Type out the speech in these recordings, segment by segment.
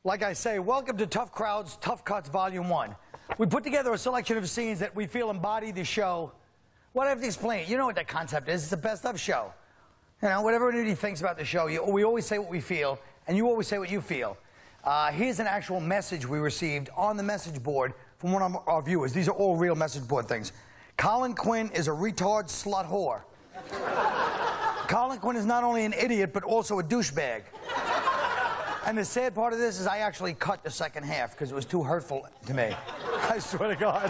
Like I say, welcome to Tough Crowds, Tough Cuts Volume 1. We put together a selection of scenes that we feel embody the show. Well, I have to explain it. You know what that concept is. It's a best-of show. You know, whatever anybody thinks about the show, we always say what we feel, and you always say what you feel. Here's an actual message we received on the message board from one of our viewers. These are all real message board things. Colin Quinn is a retard slut whore. Colin Quinn is not only an idiot, but also a douchebag. And the sad part of this is I actually cut the second half because it was too hurtful to me. I swear to God.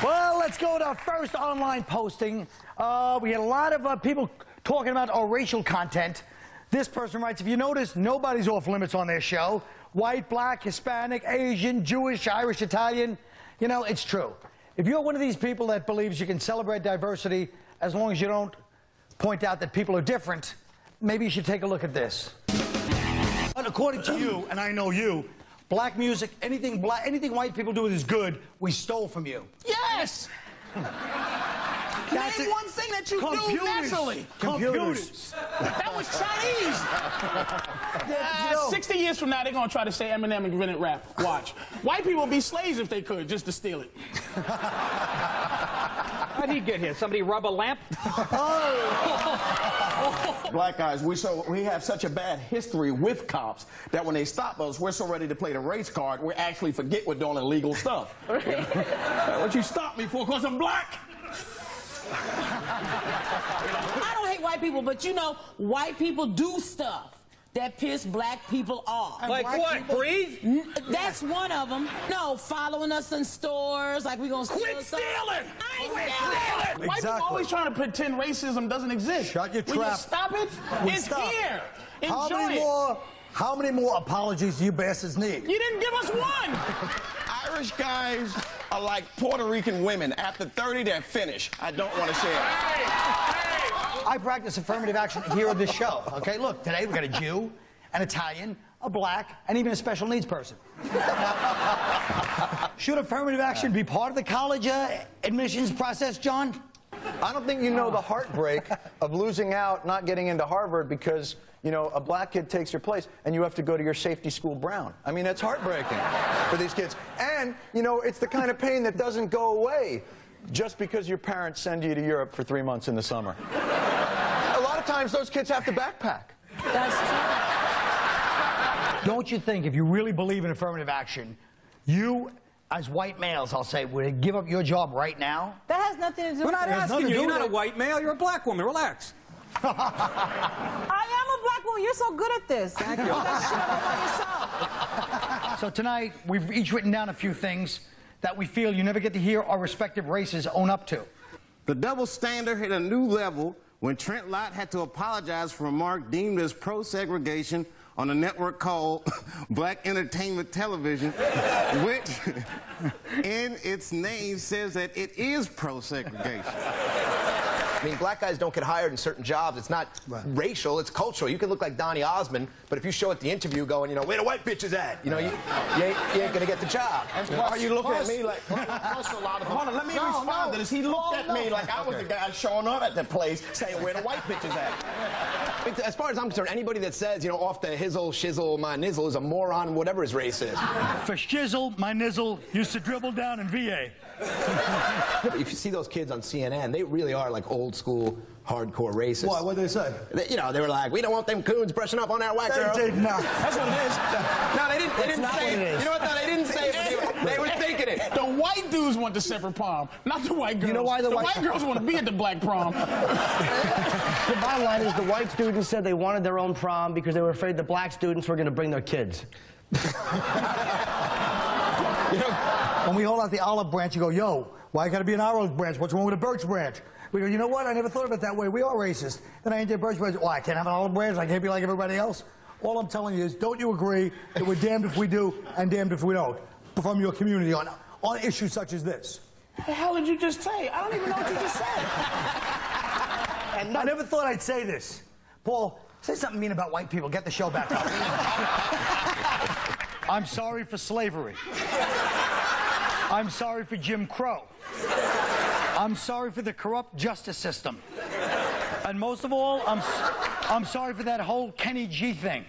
Well, let's go to our first online posting. We had a lot of people talking about our racial content. This person writes, if you notice, nobody's off limits on their show. White, black, Hispanic, Asian, Jewish, Irish, Italian. You know, it's true. If you're one of these people that believes you can celebrate diversity as long as you don't point out that people are different, maybe you should take a look at this. But according to you, and I know you, black music, anything white people do is good, we stole from you. Yes! Name one thing that you do naturally. Computers. That was Chinese. 60 years from now, they're going to try to say Eminem invented rap. Watch. White people would be slaves if they could, just to steal it. How'd he get here? Somebody rub a lamp? Black guys, we have such a bad history with cops that when they stop us, we're so ready to play the race card, we actually forget we're doing illegal stuff. What you stop me for? Because I'm black? I don't hate white people, but you know, white people do stuff that piss black people off. Like what? Breathe? That's one of them. No, following us in stores, like we're gonna steal Quit stuff. stealing! I Quit ain't stealing! White people always trying to pretend racism doesn't exist. Shut your When trap. you stop it, it's here. Enjoy it. How many more apologies do you bastards need? You didn't give us one. Irish guys are like Puerto Rican women. After 30, they're finished. I don't want to share. I practice affirmative action here on this show. Okay, look, today we got a Jew, an Italian, a black, and even a special needs person. Should affirmative action be part of the college admissions process, John? I don't think you know the heartbreak of losing out, not getting into Harvard because, you know, a black kid takes your place and you have to go to your safety school Brown. I mean, it's heartbreaking for these kids. And, you know, it's the kind of pain that doesn't go away just because your parents send you to Europe for 3 months in the summer. A lot of times those kids have to backpack. That's true. Don't you think if you really believe in affirmative action, you, as white males, I'll say, would give up your job right now? That has nothing to do We're with not it. asking you. You're not a white male. You're a black woman. Relax. I am a black woman. You're so good at this. Thank you. That shit about yourself. So tonight, we've each written down a few things that we feel you never get to hear our respective races own up to. The double standard hit a new level when Trent Lott had to apologize for a remark deemed as pro-segregation on a network called Black Entertainment Television, which in its name says that it is pro-segregation. I mean, black guys don't get hired in certain jobs. It's not racial, it's cultural. You can look like Donny Osmond, but if you show at the interview going, you know, where the white bitches at? You know, you ain't gonna get the job. And plus, are you looking at me like, hold on, let me respond to this. He looked at me like I was the guy showing up at the place saying where the white bitches at. As far as I'm concerned, anybody that says, you know, off the hizzle, shizzle, my nizzle is a moron, whatever his race is. For shizzle, my nizzle used to dribble down in VA. If you see those kids on CNN, they really are like old school, hardcore racists. Why? What'd they say? You know, they were like, we don't want them coons brushing up on our white girl. They did not. That's what it is. No, they didn't say it. You know what? No, they didn't say it. They were thinking it. The white dudes want the separate prom, not the white girls. You know why the white girls want to be at the black prom. The bottom line is the white students said they wanted their own prom because they were afraid the black students were going to bring their kids. You know, when we hold out the olive branch, you go, yo, why gotta be an olive branch? What's wrong with a birch branch? We go, you know what? I never thought of it that way. We are racist. Then I ain't a birch branch. Why? I can't have an olive branch? I can't be like everybody else? All I'm telling you is, don't you agree that we're damned if we do and damned if we don't from your community on issues such as this? The hell did you just say? I don't even know what you just said. And I never thought I'd say this. Paul, say something mean about white people. Get the show back up. I'm sorry for slavery. I'm sorry for Jim Crow. I'm sorry for the corrupt justice system. And most of all, I'm sorry for that whole Kenny G thing.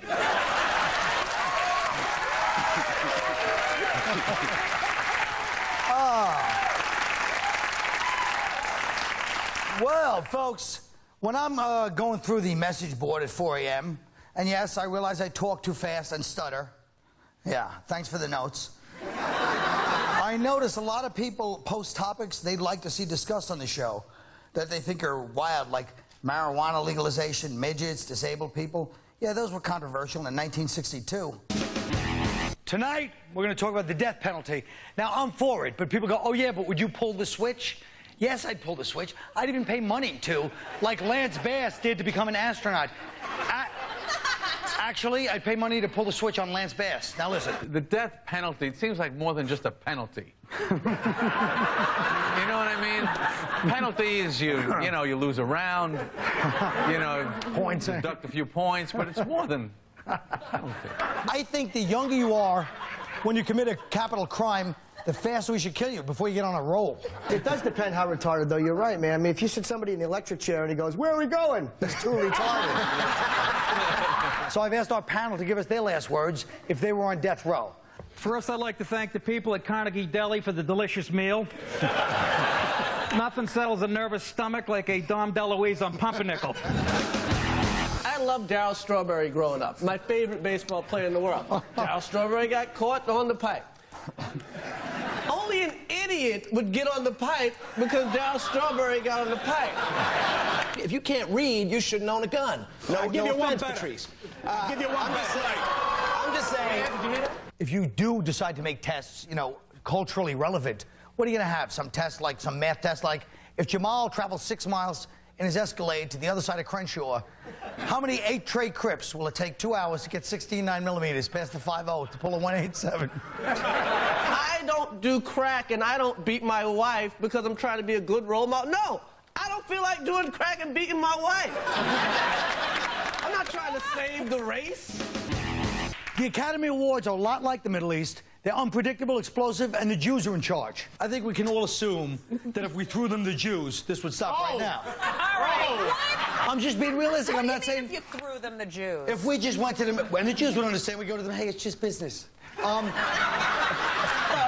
Well, folks, when I'm going through the message board at 4 a.m., and yes, I realize I talk too fast and stutter. Yeah, thanks for the notes. I notice a lot of people post topics they'd like to see discussed on the show that they think are wild, like marijuana legalization, midgets, disabled people. Yeah, those were controversial in 1962. Tonight, we're going to talk about the death penalty. Now, I'm for it, but people go, oh, yeah, but would you pull the switch? Yes, I'd pull the switch. I'd even pay money to, like Lance Bass did to become an astronaut. Actually, I'd pay money to pull the switch on Lance Bass. Now, listen. The death penalty, it seems like more than just a penalty. You know what I mean? Penalty is you lose a round, points, deduct a few points, but it's more than a penalty. I think the younger you are when you commit a capital crime, the faster we should kill you before you get on a roll. It does depend how retarded, though. You're right, man. I mean, if you sit somebody in the electric chair and he goes, where are we going? That's too retarded. So I've asked our panel to give us their last words if they were on death row. First, I'd like to thank the people at Carnegie Deli for the delicious meal. Nothing settles a nervous stomach like a Dom DeLuise on Pumpernickel. I loved Darryl Strawberry growing up. My favorite baseball player in the world. Darryl Strawberry got caught on the pipe. Only an idiot would get on the pipe because Darryl Strawberry got on the pipe. If you can't read, you shouldn't own a gun. No offense, Patrice. I'll give you one better. I'm just saying. If you do decide to make tests, culturally relevant, what are you going to have? Some test, like some math test, like if Jamal travels 6 miles in his Escalade to the other side of Crenshaw, how many 8-tray Crips will it take 2 hours to get 16.9mm past the 5.0 to pull a 187? I don't do crack and I don't beat my wife because I'm trying to be a good role model. No, I don't feel like doing crack and beating my wife. I'm not trying to save the race. The Academy Awards are a lot like the Middle East. They're unpredictable, explosive, and the Jews are in charge. I think we can all assume that if we threw them the Jews, this would stop right now. All right. What? I'm just being realistic. What I'm do not you mean saying... if you threw them the Jews? If we just went to them... When the Jews would understand, we go to them, hey, it's just business. Start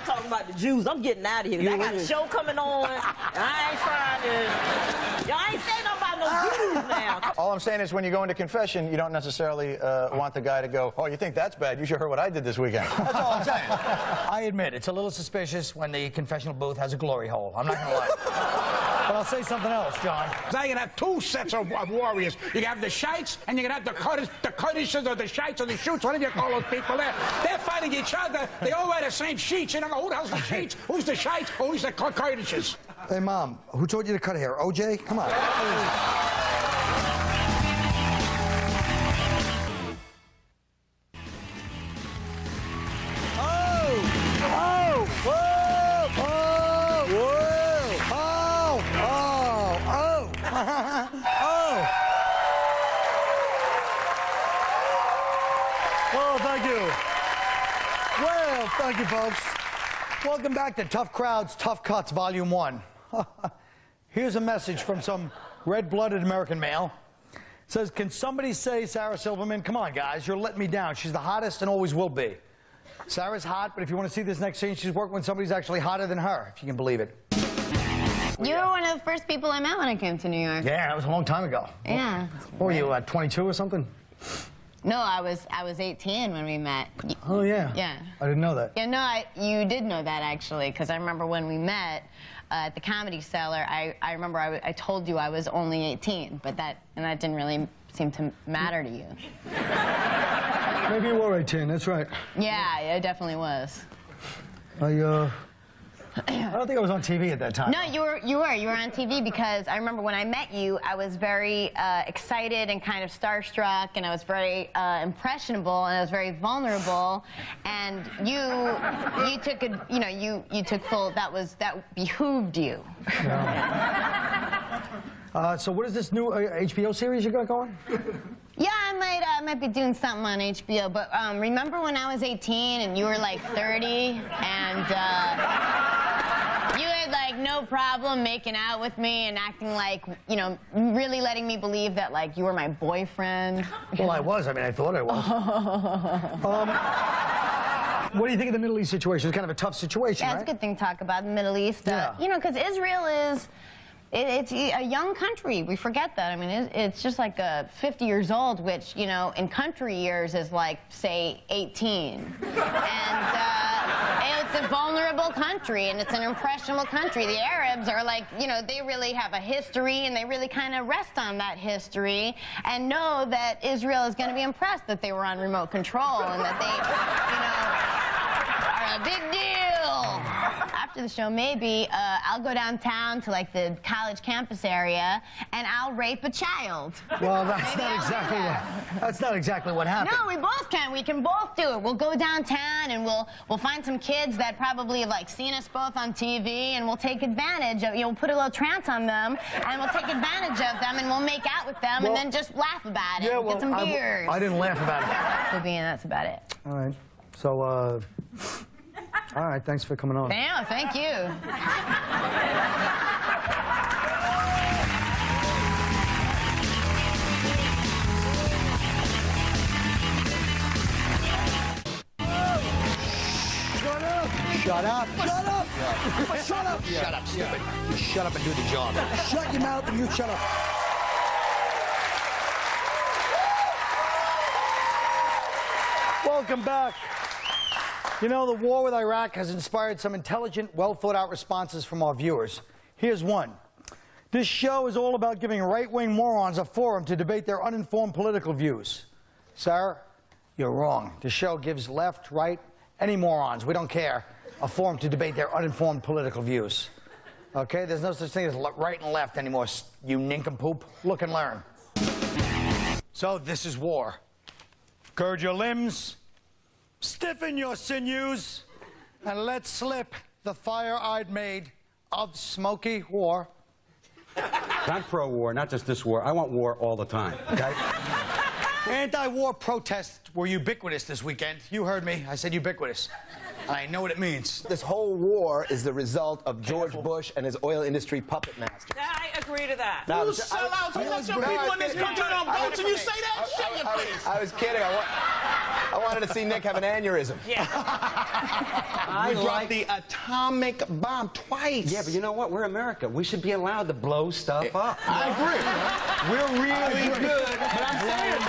talking about the Jews. I'm getting out of here. I got a show coming on. And I ain't trying to... Y'all ain't saying nothing about no Jews now. All I'm saying is when you go into confession, you don't necessarily want the guy to go, oh, you think that's bad? You should hear what I did this weekend. That's all I'm saying. I admit, it's a little suspicious when the confessional booth has a glory hole. I'm not going to lie. But I'll say something else, John. Now you can have two sets of warriors. You can have the Shites and you can have the Kurdish or the Shites or the Shoots, whatever you call those people there. They're fighting each other. They all wear the same sheets. You don't know who the hell's the Shites, who's the Shites, or who's the Kurdishes. Hey, Mom, who told you to cut hair? OJ? Come on. Thank you, folks. Welcome back to Tough Crowds, Tough Cuts, Volume 1. Here's a message from some red-blooded American male. It says, can somebody say Sarah Silverman, come on, guys, you're letting me down. She's the hottest and always will be. Sarah's hot, but if you want to see this next scene, she's working with somebody who's actually hotter than her, if you can believe it. You were one of the first people I met when I came to New York. Yeah, that was a long time ago. Yeah. What were you, 22 or something? No, I was 18 when we met. Oh, yeah. Yeah. I didn't know that. Yeah, no, you did know that, actually, because I remember when we met at the Comedy Cellar, I remember I told you I was only 18, but that didn't really seem to matter to you. Maybe you were 18, that's right. Yeah, it definitely was. I don't think I was on TV at that time. No, you were on TV because I remember when I met you, I was very excited and kind of starstruck, and I was very impressionable, and I was very vulnerable, and you took you took full, that behooved you. Yeah. So what is this new HBO series you got going? Yeah, I might be doing something on HBO, but remember when I was 18 and you were like 30 and you had like no problem making out with me and acting like, you know, really letting me believe that like you were my boyfriend? Well, I was. I mean, I thought I was. What do you think of the Middle East situation? It's kind of a tough situation, Yeah, right? it's a good thing to talk about the Middle East. Yeah. You know, because Israel is... It's a young country. We forget that. I mean, it's just like 50 years old, which, you know, in country years is like, say, 18. And it's a vulnerable country, and it's an impressionable country. The Arabs are like, you know, they really have a history, and they really kind of rest on that history and know that Israel is going to be impressed that they were on remote control and that they, you know, are a big deal. After the show, maybe I'll go downtown to like the college campus area and I'll rape a child. Well, that's Maybe not I'll exactly do what. that. That's not exactly what happened. No, we both can. We can both do it. We'll go downtown and we'll find some kids that probably have like seen us both on TV, and we'll take advantage of. You know, we'll put a little trance on them, and we'll take advantage of them, and we'll make out with them, and then just laugh about it. Yeah, and well, get some beers. I didn't laugh about it. That's about it. All right. So, all right. Thanks for coming on. No, thank you. Shut up. Shut up. Shut up. Shut up, stupid. Just shut up and do the job. Shut your mouth and you shut up. Welcome back. You know, the war with Iraq has inspired some intelligent, well-thought-out responses from our viewers. Here's one. This show is all about giving right-wing morons a forum to debate their uninformed political views. Sarah, you're wrong. The show gives left, right, any morons, we don't care, a forum to debate their uninformed political views. Okay? There's no such thing as right and left anymore, you nincompoop. Look and learn. So this is war. Gird your limbs, stiffen your sinews, and let slip the fire-eyed maid of smoky war. I'm pro-war, not just this war. I want war all the time. Okay? Anti-war protests were ubiquitous this weekend. You heard me. I said ubiquitous. I know what it means. This whole war is the result of George Bush and his oil industry puppet masters. I agree to that. Now, You sellouts, you let your people in this country don't vote, and you say that shit in your face. I was kidding. I wanted to see Nick have an aneurysm. Yeah. We dropped the atomic bomb twice. Yeah, but you know what? We're America. We should be allowed to blow stuff up. I agree. We're really good, but I'm saying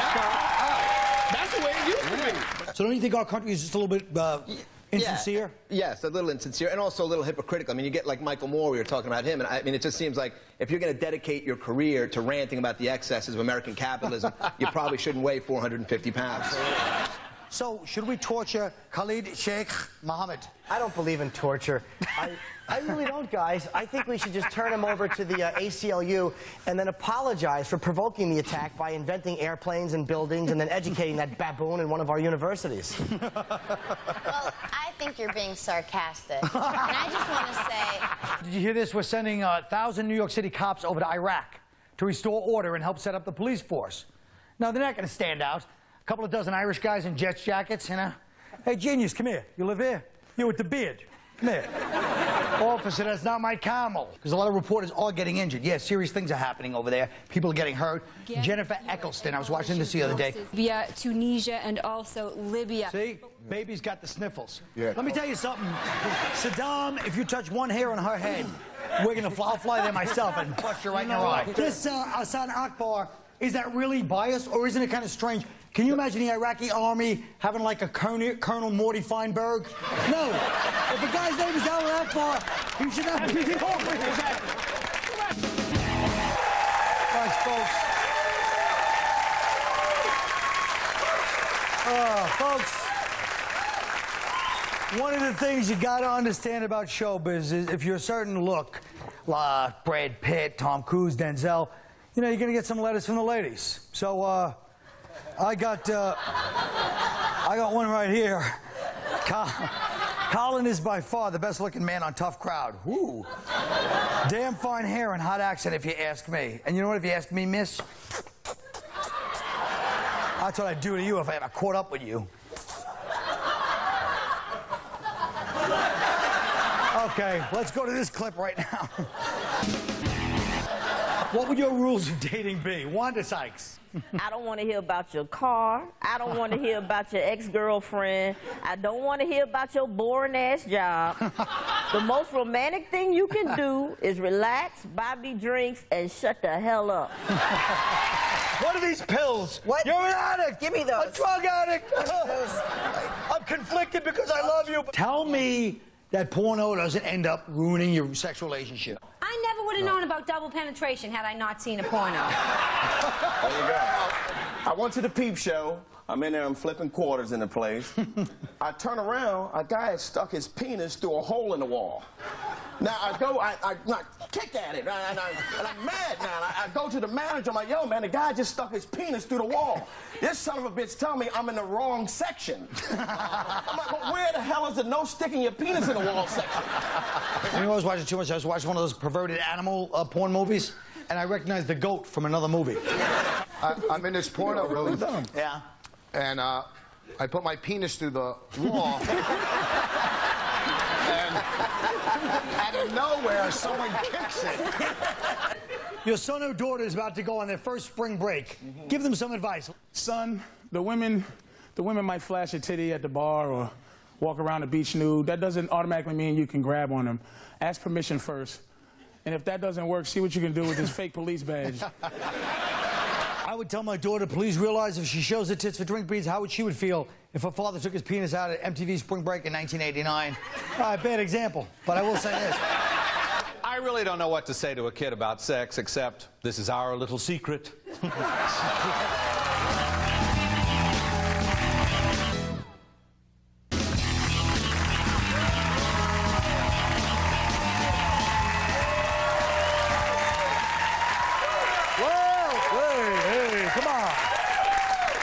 that's the way it used to be. So don't you think our country is just a little bit insincere? Yes, a little insincere and also a little hypocritical. I mean, you get like Michael Moore, we were talking about him, and I mean, it just seems like if you're going to dedicate your career to ranting about the excesses of American capitalism, you probably shouldn't weigh 450 pounds. So, should we torture Khalid Sheikh Mohammed? I don't believe in torture. I really don't, guys. I think we should just turn him over to the ACLU and then apologize for provoking the attack by inventing airplanes and buildings and then educating that baboon in one of our universities. Well, I think you're being sarcastic. And I just want to say... Did you hear this? We're sending 1,000 New York City cops over to Iraq to restore order and help set up the police force. Now, they're not going to stand out. A couple of dozen Irish guys in Jets jackets, you know. Hey, genius, come here. You live here? You with the beard. Come here. Officer, that's not my camel. Because a lot of reporters are getting injured. Yeah, serious things are happening over there. People are getting hurt. Jennifer Eccleston, I was watching this the other day. Via Tunisia and also Libya. See? Baby's got the sniffles. Yeah. Let me tell you something. Saddam, if you touch one hair on her head, I'll fly there myself and bust you right in your eye. This Hassan Akbar, is that really biased, or isn't it kind of strange? Can you imagine the Iraqi army having like a Colonel Morty Feinberg? No. If a guy's name is Al Akbar, he should not be the army. Thanks, folks. Folks, one of the things you got to understand about showbiz is if you're a certain look, Brad Pitt, Tom Cruise, Denzel, you know, you're going to get some letters from the ladies. So, I got one right here. Colin is by far the best-looking man on Tough Crowd. Woo. Damn fine hair and hot accent, if you ask me. And you know what, if you ask me, miss? That's what I'd do to you if I ever caught up with you. Okay, let's go to this clip right now. What would your rules of dating be? Wanda Sykes. I don't want to hear about your car. I don't want to hear about your ex-girlfriend. I don't want to hear about your boring-ass job. The most romantic thing you can do is relax, buy me drinks, and shut the hell up. What are these pills? What? You're an addict. Give me those. A drug addict. I'm conflicted because I love you. Tell me that porno doesn't end up ruining your sexual relationship. I never would have known about double penetration had I not seen a porno. There you go. I went to the peep show. I'm in there, I'm flipping quarters in the place. I turn around, a guy had stuck his penis through a hole in the wall. Now I kick at it, and I'm mad now. I go to the manager, I'm like, yo, man, the guy just stuck his penis through the wall. This son of a bitch tell me I'm in the wrong section. I'm like, well, where the hell is the no sticking your penis in the wall section? I was watching too much. I was watching one of those perverted animal porn movies, and I recognized the goat from another movie. I'm in this porno room. Yeah. And I put my penis through the wall. And out of nowhere, someone kicks it. Your son or daughter is about to go on their first spring break. Give them some advice. Son, the women might flash a titty at the bar or walk around the beach nude. That doesn't automatically mean you can grab on them. Ask permission first. And if that doesn't work, see what you can do with this fake police badge. I would tell my daughter, please realize if she shows her tits for drink beads, how she would feel if her father took his penis out at MTV Spring Break in 1989. Bad example, but I will say this. I really don't know what to say to a kid about sex, except this is our little secret.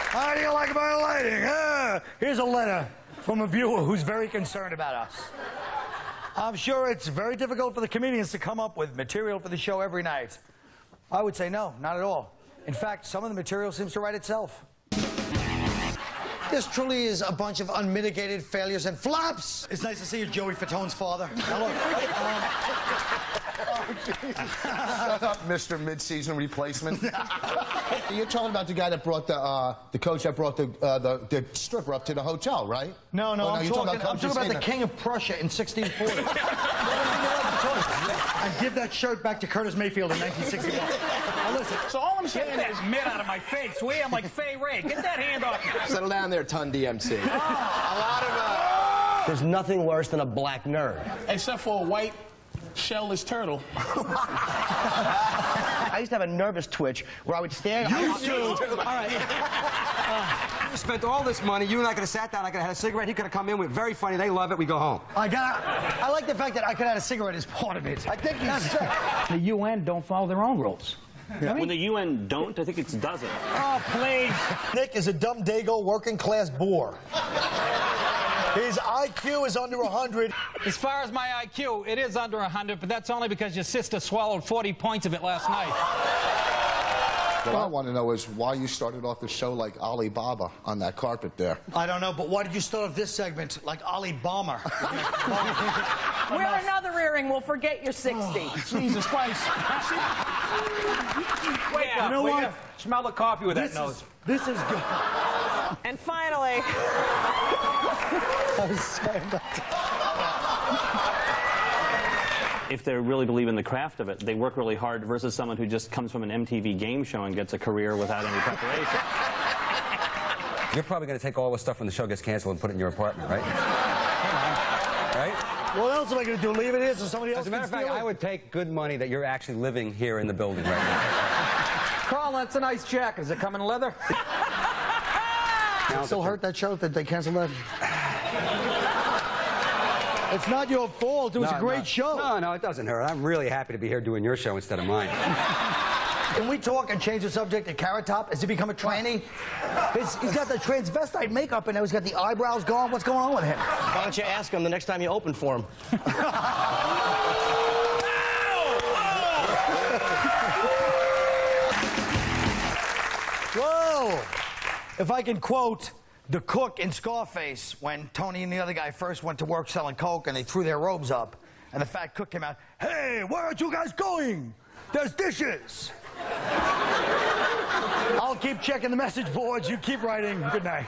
How do you like my lighting? Here's a letter from a viewer who's very concerned about us. I'm sure it's very difficult for the comedians to come up with material for the show every night. I would say no, not at all. In fact, some of the material seems to write itself. This truly is a bunch of unmitigated failures and flops. It's nice to see you, Joey Fatone's father. Hello. Shut up, Mr. Mid-Season Replacement. You're talking about the guy that brought the coach that brought the stripper up to the hotel, right? No, I'm talking about the King of Prussia in 1640. And give that shirt back to Curtis Mayfield in 1961. Now listen. So all I'm saying Get is... that mitt out of my face, will you? I'm like Fay Ray. Get that hand off me. Settle down there, Ton DMC. A lot of... There's nothing worse than a black nerd. Except for a white shellless turtle. I used to have a nervous twitch where I would stand... You spent all this money. You and I could have sat down. I could have had a cigarette. He could have come in with very funny. They love it. We go home. I like the fact that I could have had a cigarette as part of it. I think The UN don't follow their own rules. When the UN don't, I think it doesn't. Oh, please. Nick is a dumb dago working class bore. His IQ is under 100. As far as my IQ, it is under 100, but that's only because your sister swallowed 40 points of it last night. What I want to know is why you started off the show like Alibaba on that carpet there. I don't know, but why did you start off this segment like Ali Bomber? Wear another earring, we'll forget you're 60. Oh, Jesus Christ. Wait up, you know what? Smell the coffee with that nose. This is good. And finally... I was sorry about that. If they really believe in the craft of it, they work really hard versus someone who just comes from an MTV game show and gets a career without any preparation. You're probably going to take all the stuff when the show gets canceled and put it in your apartment, right? Right? What else am I going to do? Leave it here so somebody else As a matter can of fact, steal it? I would take good money that you're actually living here in the building right now. Carl, that's a nice jacket. Does it come in leather? It still hurt that show that they canceled that? It's not your fault. It was a great show. No, it doesn't hurt. I'm really happy to be here doing your show instead of mine. Can we talk and change the subject to Carrot Top? Has he become a tranny? He's got the transvestite makeup and now he's got the eyebrows gone. What's going on with him? Why don't you ask him the next time you open for him? Whoa! if I can quote the cook in Scarface when Tony and the other guy first went to work selling coke and they threw their robes up, and the fat cook came out, "Hey, where aren't you guys going? There's dishes." I'll keep checking the message boards. You keep writing. Good night.